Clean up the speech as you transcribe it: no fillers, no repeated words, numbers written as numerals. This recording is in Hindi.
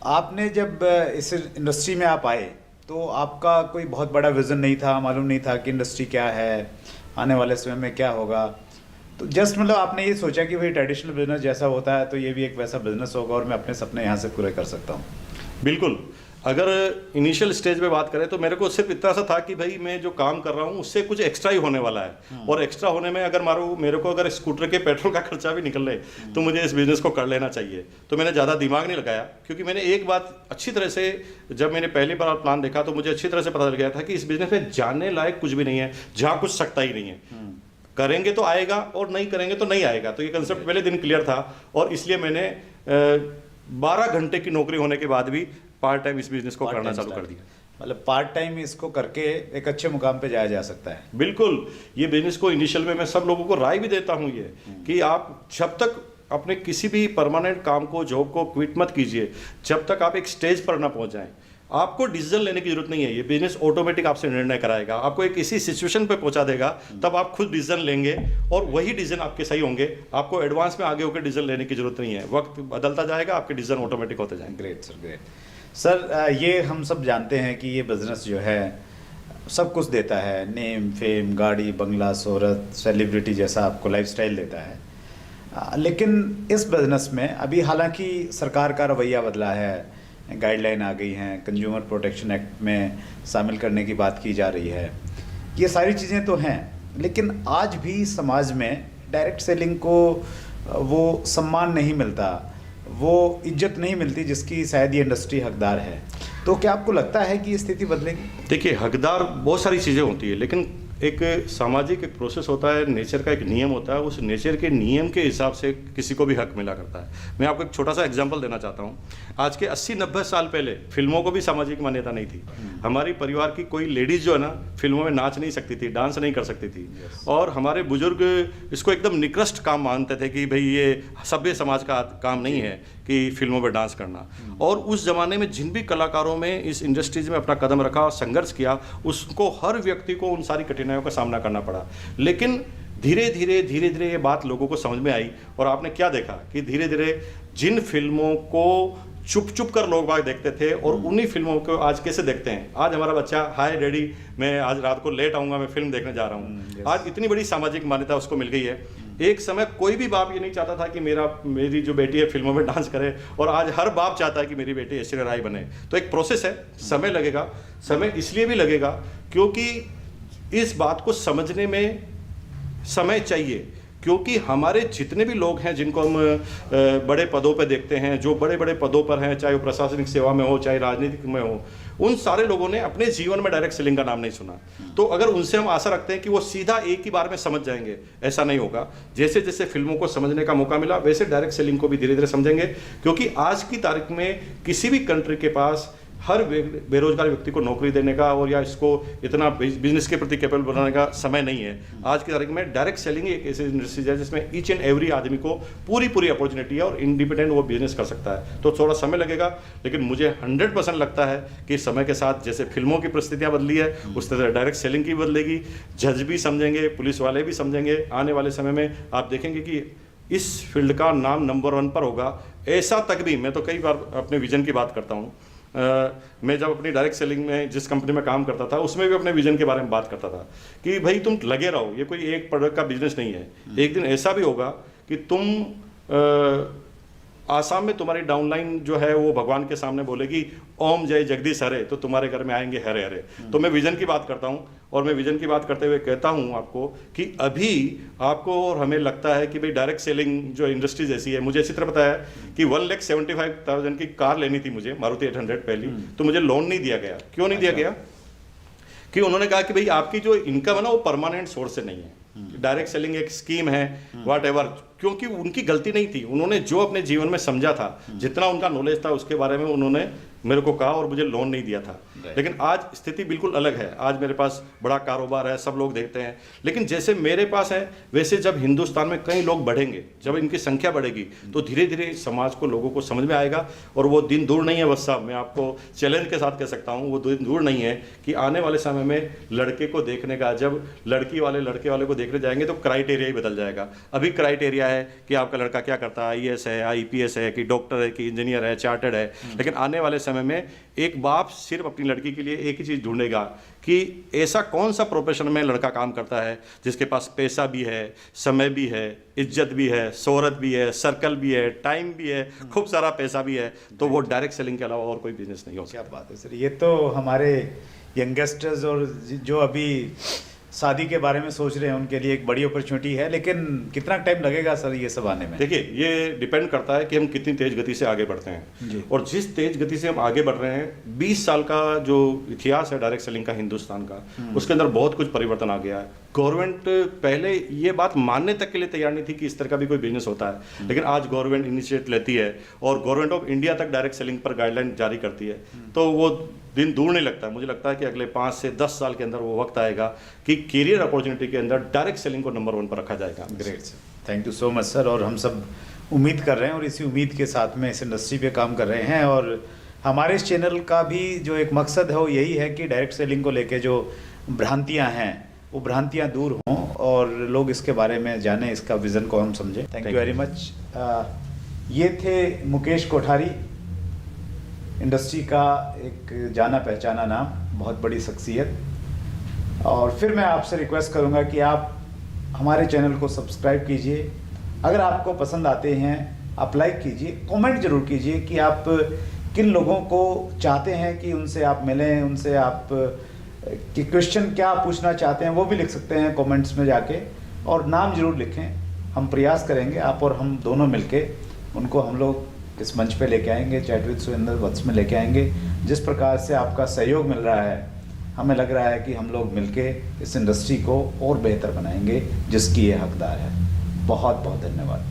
आपने जब इस इंडस्ट्री में आप आए तो आपका कोई बहुत बड़ा विज़न नहीं था, मालूम नहीं था कि इंडस्ट्री क्या है, आने वाले समय में क्या होगा। तो जस्ट मतलब आपने ये सोचा कि भाई ट्रेडिशनल बिजनेस जैसा होता है तो ये भी एक वैसा बिजनेस होगा और मैं अपने सपने यहाँ से पूरे कर सकता हूँ। बिल्कुल। अगर इनिशियल स्टेज पे बात करें तो मेरे को सिर्फ इतना सा था कि भाई मैं जो काम कर रहा हूँ उससे कुछ एक्स्ट्रा ही होने वाला है, और एक्स्ट्रा होने में अगर मेरे को अगर स्कूटर के पेट्रोल का खर्चा भी निकल रहे तो मुझे इस बिज़नेस को कर लेना चाहिए। तो मैंने ज़्यादा दिमाग नहीं लगाया, क्योंकि मैंने एक बात अच्छी तरह से, जब मैंने पहली बार प्लान देखा तो मुझे अच्छी तरह से पता चल गया था कि इस बिज़नेस में जाने लायक कुछ भी नहीं है, जहाँ कुछ सकता ही नहीं है। करेंगे तो आएगा और नहीं करेंगे तो नहीं आएगा। तो ये कंसेप्ट पहले दिन क्लियर था, और इसलिए मैंने 12 घंटे की नौकरी होने के बाद भी पार्ट टाइम इस बिजनेस को करना चालू कर दिया। मतलब पार्ट टाइम इसको करके एक अच्छे मुकाम पे जाया जा सकता है। बिल्कुल। ये बिजनेस को इनिशियल में मैं सब लोगों को राय भी देता हूँ ये कि आप जब तक अपने किसी भी परमानेंट काम को, जॉब को क्विट मत कीजिए जब तक आप एक स्टेज पर ना पहुंच जाएं। आपको डिसीजन लेने की जरूरत नहीं है, ये बिजनेस ऑटोमेटिक आपसे निर्णय कराएगा, आपको एक इसी सिचुएशन पे पहुंचा देगा, तब आप खुद डिसीजन लेंगे और वही डिसीजन आपके सही होंगे। आपको एडवांस में आगे होकर डिसीजन लेने की जरूरत नहीं है, वक्त बदलता जाएगा, आपके डिसीजन ऑटोमेटिक होते जाएंगे। Great sir, great sir. ये हम सब जानते हैं कि ये बिज़नेस जो है सब कुछ देता है, नेम, फेम, गाड़ी, बंगला, शोहरत, सेलिब्रिटी जैसा आपको लाइफस्टाइल देता है। लेकिन इस बिज़नेस में अभी हालांकि सरकार का रवैया बदला है, गाइडलाइन आ गई हैं, कंज्यूमर प्रोटेक्शन एक्ट में शामिल करने की बात की जा रही है, ये सारी चीज़ें तो हैं, लेकिन आज भी समाज में डायरेक्ट सेलिंग को वो सम्मान नहीं मिलता, वो इज्जत नहीं मिलती जिसकी शायद ये इंडस्ट्री हकदार है। तो क्या आपको लगता है कि ये स्थिति बदलेगी? देखिए, हकदार बहुत सारी चीज़ें होती है, लेकिन एक सामाजिक एक प्रोसेस होता है, नेचर का एक नियम होता है, उस नेचर के नियम के हिसाब से किसी को भी हक मिला करता है। मैं आपको एक छोटा सा एग्जांपल देना चाहता हूँ। आज के 80-90 साल पहले फिल्मों को भी सामाजिक मान्यता नहीं थी। हमारी परिवार की कोई लेडीज़ जो है ना, फिल्मों में नाच नहीं सकती थी, डांस नहीं कर सकती थी, और हमारे बुजुर्ग इसको एकदम निकृष्ट काम मानते थे कि भाई ये सभ्य समाज का काम नहीं है कि फिल्मों में डांस करना। और उस ज़माने में जिन भी कलाकारों में इस इंडस्ट्रीज में अपना कदम रखा, संघर्ष किया, उसको हर व्यक्ति को उन सारी कठिनाइयों का सामना करना पड़ा। लेकिन धीरे धीरे ये बात लोगों को समझ में आई, और आपने क्या देखा कि धीरे धीरे जिन फिल्मों को चुप कर लोग बाग देखते थे और उन्हीं फिल्मों को आज कैसे देखते हैं। आज हमारा बच्चा, हाय डैडी मैं आज रात को लेट आऊँगा, मैं फिल्म देखने जा रहा हूँ। आज इतनी बड़ी सामाजिक मान्यता उसको मिल गई है। एक समय कोई भी बाप ये नहीं चाहता था कि मेरी जो बेटी है फिल्मों में डांस करे, और आज हर बाप चाहता है कि मेरी बेटी ऐश्वर्या राय बने। तो एक प्रोसेस है, समय लगेगा। समय इसलिए भी लगेगा क्योंकि इस बात को समझने में समय चाहिए, क्योंकि हमारे जितने भी लोग हैं जिनको हम बड़े पदों पे देखते हैं, जो बड़े बड़े पदों पर हैं, चाहे वो प्रशासनिक सेवा में हो, चाहे राजनीतिक में हो, उन सारे लोगों ने अपने जीवन में डायरेक्ट सेलिंग का नाम नहीं सुना। तो अगर उनसे हम आशा रखते हैं कि वो सीधा एक ही बार में समझ जाएंगे, ऐसा नहीं होगा। जैसे जैसे फिल्मों को समझने का मौका मिला, वैसे डायरेक्ट सेलिंग को भी धीरे धीरे समझेंगे, क्योंकि आज की तारीख में किसी भी कंट्री के पास हर बेरोजगार व्यक्ति को नौकरी देने का और या इसको इतना बिजनेस के प्रति कैपेबल बनाने का समय नहीं है। आज की तारीख में डायरेक्ट सेलिंग एक ऐसी इंडस्ट्री है जिसमें ईच एंड एवरी आदमी को पूरी अपॉर्चुनिटी है और इंडिपेंडेंट वो बिजनेस कर सकता है। तो थोड़ा समय लगेगा, लेकिन मुझे 100% लगता है कि समय के साथ जैसे फिल्मों की परिस्थितियाँ बदली है, उस तरह डायरेक्ट सेलिंग की बदलेगी। जज भी समझेंगे, पुलिस वाले भी समझेंगे। आने वाले समय में आप देखेंगे कि इस फील्ड का नाम नंबर 1 पर होगा। ऐसा तक भी, मैं तो कई बार अपने विजन की बात करता हूँ। मैं जब अपनी डायरेक्ट सेलिंग में जिस कंपनी में काम करता था, उसमें भी अपने विजन के बारे में बात करता था कि भाई तुम लगे रहो, ये कोई एक प्रोडक्ट का बिजनेस नहीं है। एक दिन ऐसा भी होगा कि तुम आसाम में तुम्हारी डाउनलाइन जो है वो भगवान के सामने बोलेगी ओम जय जगदीश हरे, तो तुम्हारे घर में आएंगे हरे हरे। तो मैं विजन की बात करता हूँ, और मैं विजन की बात करते हुए कहता हूँ आपको कि अभी आपको और हमें लगता है कि भाई डायरेक्ट सेलिंग जो इंडस्ट्री जैसी है, मुझे अच्छी तरह पता है कि 1,75,000 की कार लेनी थी मुझे, मारुति 800 पहली, तो मुझे लोन नहीं दिया गया। क्यों नहीं दिया गया? कि उन्होंने कहा कि भाई आपकी जो इनकम है ना वो परमानेंट सोर्स से नहीं है, डायरेक्ट सेलिंग एक स्कीम है, वॉट एवर। क्योंकि उनकी गलती नहीं थी, उन्होंने जो अपने जीवन में समझा था, जितना उनका नॉलेज था उसके बारे में उन्होंने मेरे को कहा और मुझे लोन नहीं दिया था। लेकिन आज स्थिति बिल्कुल अलग है। आज मेरे पास बड़ा कारोबार है, सब लोग देखते हैं। लेकिन जैसे मेरे पास है, वैसे जब हिंदुस्तान में कई लोग बढ़ेंगे, जब इनकी संख्या बढ़ेगी, तो धीरे धीरे समाज को, लोगों को समझ में आएगा। और वो दिन दूर नहीं है बस साहब, मैं आपको चैलेंज के साथ कह सकता हूँ, वो दिन दूर नहीं है कि आने वाले समय में लड़के को देखने का, जब लड़की वाले लड़के वाले को देखने जाएंगे तो क्राइटेरिया ही बदल जाएगा। अभी क्राइटेरिया है कि आपका लड़का क्या करता है, IAS है, IPS है, कि डॉक्टर है, कि इंजीनियर है, चार्टर्ड है। लेकिन आने वाले समय में एक बाप सिर्फ अपनी लड़की के लिए एक ही चीज़ ढूंढेगा कि ऐसा कौन सा प्रोफेशन में लड़का काम करता है जिसके पास पैसा भी है, समय भी है, इज्जत भी है, शोहरत भी है, सर्कल भी है, टाइम भी है, खूब सारा पैसा भी है। तो वो डायरेक्ट सेलिंग के अलावा और कोई बिजनेस नहीं हो सकता। क्या बात है सर, ये तो हमारे यंगस्टर्स और जो अभी शादी के बारे में सोच रहे हैं उनके लिए एक बड़ी अपॉर्चुनिटी है। लेकिन कितना टाइम लगेगा सर ये सब आने में? देखिए, ये डिपेंड करता है कि हम कितनी तेज गति से आगे बढ़ते हैं। और जिस तेज गति से हम आगे बढ़ रहे हैं, 20 साल का जो इतिहास है डायरेक्ट सेलिंग का हिंदुस्तान का, उसके अंदर बहुत कुछ परिवर्तन आ गया है। गवर्नमेंट पहले ये बात मानने तक के लिए तैयार नहीं थी कि इस तरह का भी कोई बिजनेस होता है। लेकिन आज गवर्नमेंट इनिशिएटिव लेती है और गवर्नमेंट ऑफ इंडिया तक डायरेक्ट सेलिंग पर गाइडलाइन जारी करती है। तो वो दिन दूर नहीं लगता है। मुझे लगता है कि अगले 5 से 10 साल के अंदर वो वक्त आएगा कि करियर अपॉर्चुनिटी के अंदर डायरेक्ट सेलिंग को नंबर 1 पर रखा जाएगा। Great sir, thank you so much sir. और हम सब उम्मीद कर रहे हैं और इसी उम्मीद के साथ में इस इंडस्ट्री पे काम कर रहे हैं। और हमारे इस चैनल का भी जो एक मकसद है वो यही है कि डायरेक्ट सेलिंग को लेके जो भ्रांतियाँ हैं वो भ्रांतियाँ दूर हों और लोग इसके बारे में जानें, इसका विज़न को हम समझें। Thank you very much. ये थे मुकेश कोठारी, इंडस्ट्री का एक जाना पहचाना नाम, बहुत बड़ी शख्सियत। और फिर मैं आपसे रिक्वेस्ट करूंगा कि आप हमारे चैनल को सब्सक्राइब कीजिए। अगर आपको पसंद आते हैं आप लाइक कीजिए, कमेंट जरूर कीजिए कि आप किन लोगों को चाहते हैं कि उनसे आप मिलें, उनसे आप कि क्वेश्चन क्या पूछना चाहते हैं वो भी लिख सकते हैं कमेंट्स में जाके, और नाम जरूर लिखें। हम प्रयास करेंगे, आप और हम दोनों मिलके उनको हम लोग इस मंच पे लेके आएंगे, चैट विद सुरेंद्र वत्स में लेके आएंगे। जिस प्रकार से आपका सहयोग मिल रहा है, हमें लग रहा है कि हम लोग मिलके इस इंडस्ट्री को और बेहतर बनाएंगे जिसकी ये हकदार है। बहुत बहुत धन्यवाद।